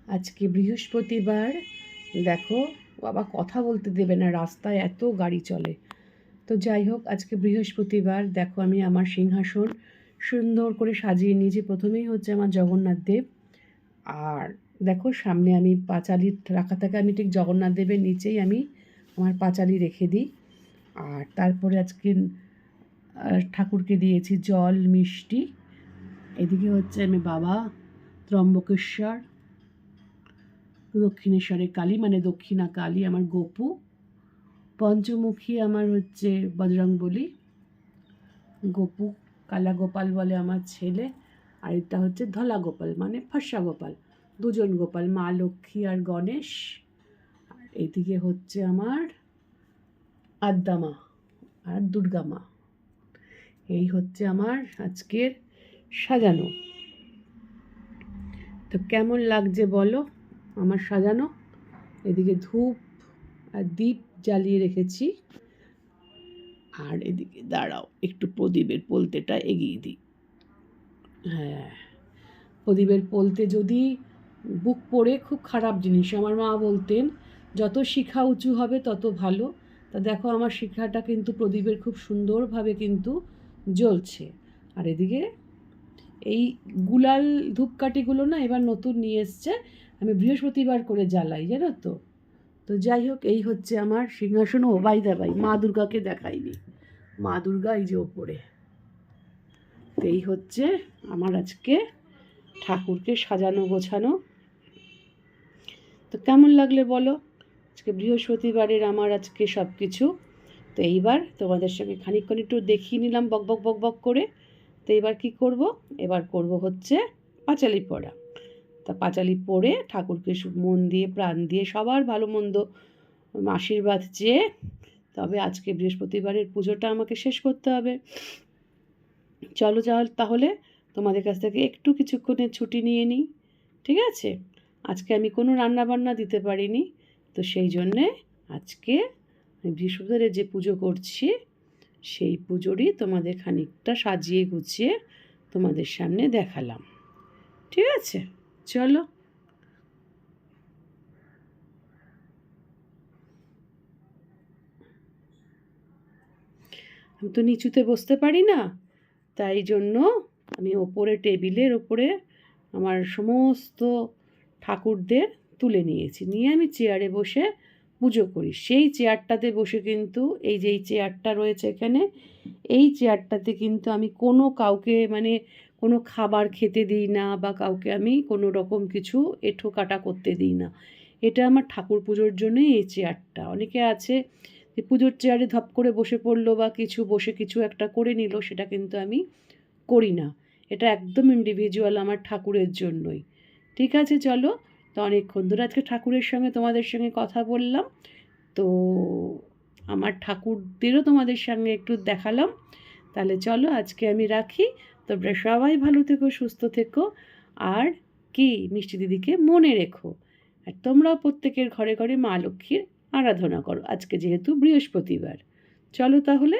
আজকে বৃহস্পতিবার। দেখো বাবা কথা বলতে দেবে না, রাস্তায় এত গাড়ি চলে। তো যাই হোক, আজকে বৃহস্পতিবার। দেখো আমি আমার সিংহাসন সুন্দর করে সাজিয়ে নিয়েছি। প্রথমেই হচ্ছে আমার জগন্নাথ দেব, আর দেখো সামনে আমি পাঁচালি রাখা থাকে। আমি ঠিক জগন্নাথ দেবের নিচেই আমি আমার পাঁচালি রেখে দিই। আর তারপরে আজকে ঠাকুরকে দিয়েছি জল মিষ্টি। এদিকে হচ্ছে আমি বাবা, ত্রম্বকেশ্বর, দক্ষিণেশ্বরের কালী মানে দক্ষিণা কালী আমার গোপু, পঞ্চমুখী আমার হচ্ছে বজরংবলী, গোপু কালা গোপাল বলে আমার ছেলে, আর এটা হচ্ছে ধলা গোপাল মানে ফর্সা গোপাল। দুজন গোপাল, মা লক্ষ্মী আর গণেশ। আর এদিকে হচ্ছে আমার আদ্যা মা আর দুর্গা মা। এই হচ্ছে আমার আজকের সাজানো। তো কেমন লাগছে বলো আমার সাজানো? এদিকে ধূপ আর দীপ জ্বালিয়ে রেখেছি। আর এদিকে দাঁড়াও, একটু প্রদীপের পোলতেটা এগিয়ে দিই। হ্যাঁ, প্রদীপের পোলতে যদি বুক পড়ে খুব খারাপ জিনিস। আমার মা বলতেন যত শিখা উঁচু হবে তত ভালো। তা দেখো আমার শিখাটা কিন্তু প্রদীপের খুব সুন্দরভাবে কিন্তু জ্বলছে। আর এদিকে এই গুলাল ধূপকাঠিগুলো না এবার নতুন নিয়ে এসছে, আমি বৃহস্পতিবার করে জ্বালাই, জানো তো। তো যাই হোক, এই হচ্ছে আমার সিংহাসন। ও বাই দা বাই, মা দুর্গাকে দেখাইনি। মা দুর্গা এই যে ওপরে। তো এই হচ্ছে আমার আজকে ঠাকুরকে সাজানো গোছানো। তো কেমন লাগলে বলো আজকে বৃহস্পতিবারের আমার আজকে সব কিছু। তো এইবার তোমাদের সঙ্গে খানিকক্ষণ একটু দেখিয়ে নিলাম বক বক বক বক করে। তো এবার কি করব? এবার করব হচ্ছে পাঁচালি পড়া। তা পাঁচালি পড়ে ঠাকুরকে মন দিয়ে প্রাণ দিয়ে সবার ভালো মন্দ আশীর্বাদ চেয়ে তবে আজকে বৃহস্পতিবারের পুজোটা আমাকে শেষ করতে হবে। চলো তাহলে তোমাদের কাছ থেকে একটু কিছুক্ষণের ছুটি নিয়ে নিই, ঠিক আছে? আজকে আমি কোনো রান্নাবান্না দিতে পারিনি, তো সেই জন্যে আজকে আমি বৃহস্পতিবারে যে পুজো করছি সেই পুজোরই তোমাদের খানিকটা সাজিয়ে গুছিয়ে তোমাদের সামনে দেখালাম, ঠিক আছে? চলো। আমি তো নিচুতে বসতে পারি না, তাই জন্য আমি ওপরে টেবিলের ওপরে আমার সমস্ত ঠাকুরদের তুলে নিয়েছি, নিয়ে আমি চেয়ারে বসে পুজো করি। সেই চেয়ারটাতে বসে কিন্তু এই যে এই চেয়ারটা রয়েছে এখানে, এই চেয়ারটাতে কিন্তু আমি কোনো কাউকে মানে কোনো খাবার খেতে দিই না, বা কাউকে আমি কোনো রকম কিছু এঁঠো কাটা করতে দিই না। এটা আমার ঠাকুর পুজোর জন্যই এই চেয়ারটা। অনেকে আছে যে পুজোর চেয়ারে ধপ করে বসে পড়লো বা কিছু বসে কিছু একটা করে নিল, সেটা কিন্তু আমি করি না। এটা একদম ইন্ডিভিজুয়াল আমার ঠাকুরের জন্যই, ঠিক আছে? চলো। তো অনেকক্ষণ ধরে আজকে ঠাকুরের সঙ্গে তোমাদের সঙ্গে কথা বললাম, তো আমার ঠাকুরদেরও তোমাদের সঙ্গে একটু দেখালাম। তাহলে চলো আজকে আমি রাখি। তোমরা সবাই ভালো থেকো, সুস্থ থেকো, আর কি মিষ্টি দিদিকে মনে রেখো। আর তোমরাও প্রত্যেকের ঘরে ঘরে মা লক্ষ্মীর আরাধনা করো আজকে যেহেতু বৃহস্পতিবার। চলো তাহলে।